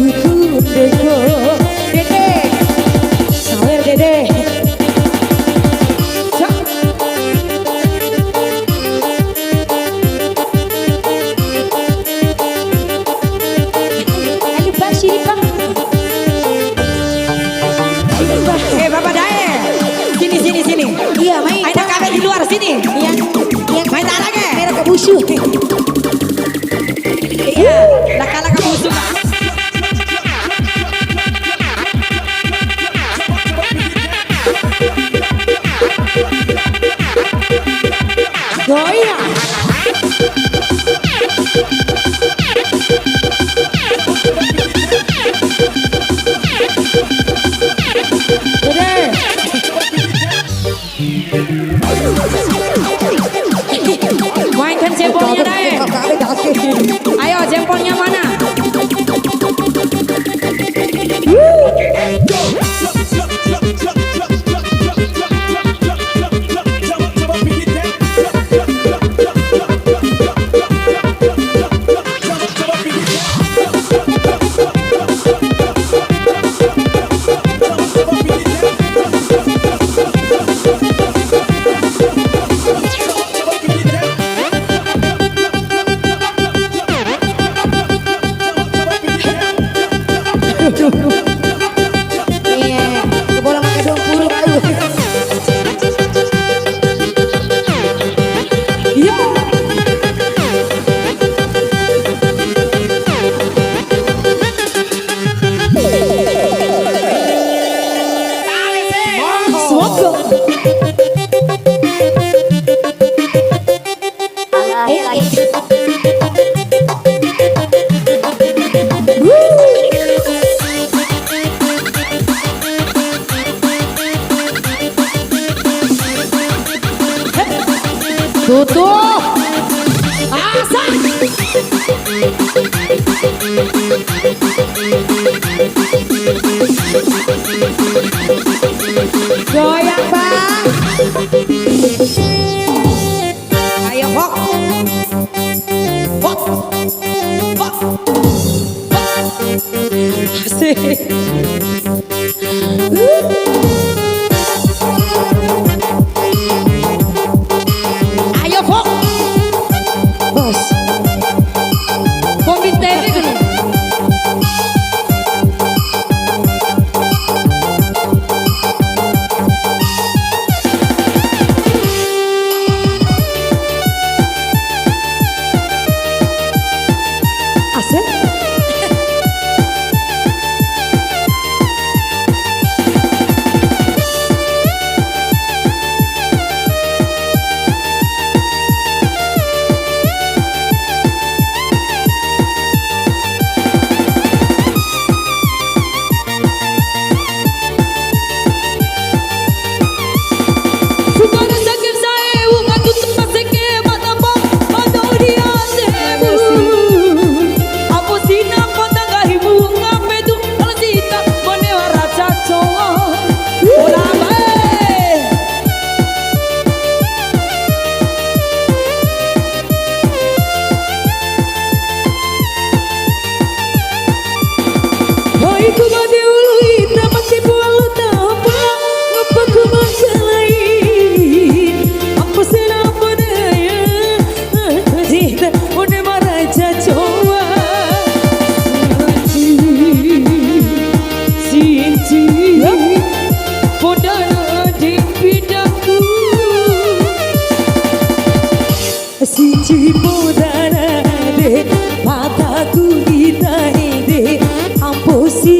dukun deko. Dede, sawer dede. Bapak Dae, sini. Iya main. Ada kafe di luar sini. Iya. Main tarik ya. Merah kebusu. Iya, laka-laka busuk. Goyang. Mainkan jempolnya Dae. Ayo jempolnya mana? Iya, kebola makan dong burung aduh. Iya. Semoga. Tutup. Asal. Goyang bang. Ayo Hok. Hok. Hok. Asik. Ayo Hok. Bos. Komite ini. Asik. Siji podana de mataku ditahe de amposi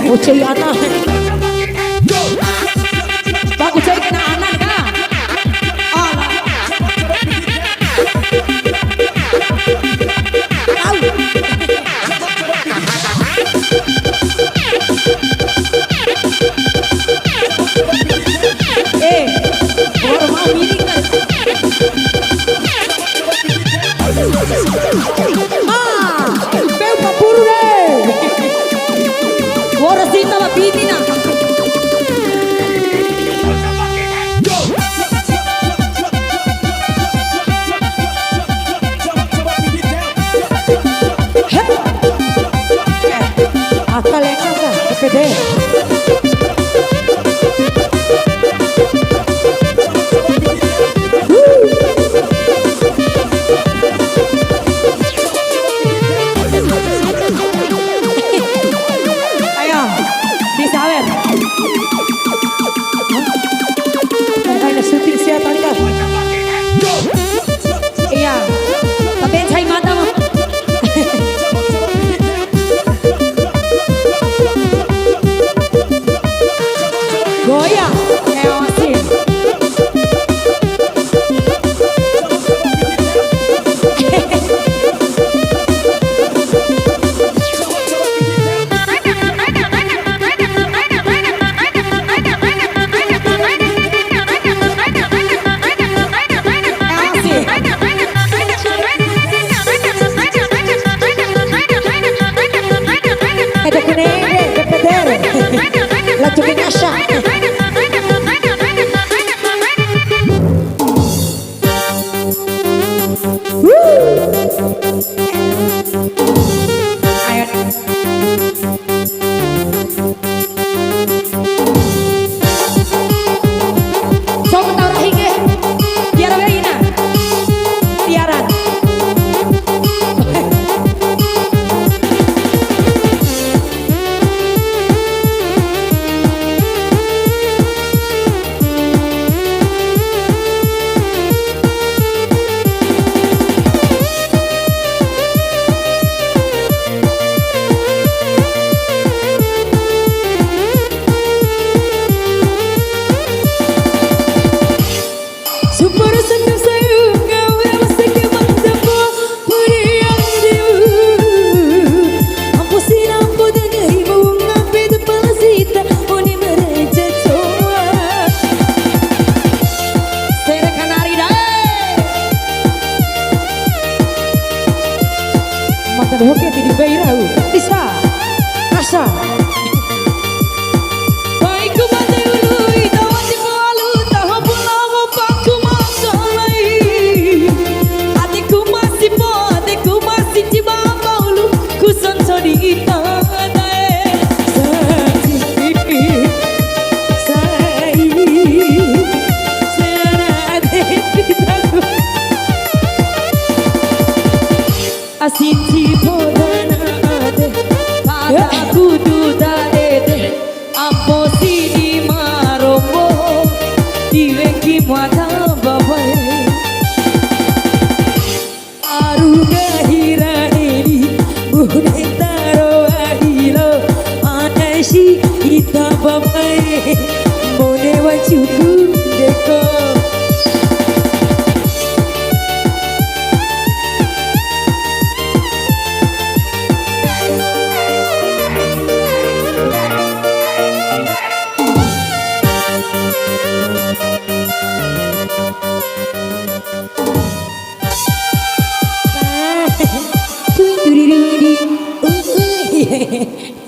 Ucai anak. Bang ucai kena anak kah? Allah. Baru mau miring kan? Peu kapuru deh. Wara sita ba piti na. Akal yang apa? Pede. Iya, tapi cai mata mah. Goyang, eosin. La tuminasya. So ketawa hingga biar berina biaran. Mantan hoki di Beirau bisa rasa. Baikku mati ului tawa di malu tahu pulau paku masalai. Adikku masih po, adikku masih ciba maulu ku sonso di itadai. Asinti podana ade, pada kudu daede, ampo sini marombo, diweki muata babai. Aruga hira ini, bude taro ahilo, anashi ita babai, mone wachuku deko.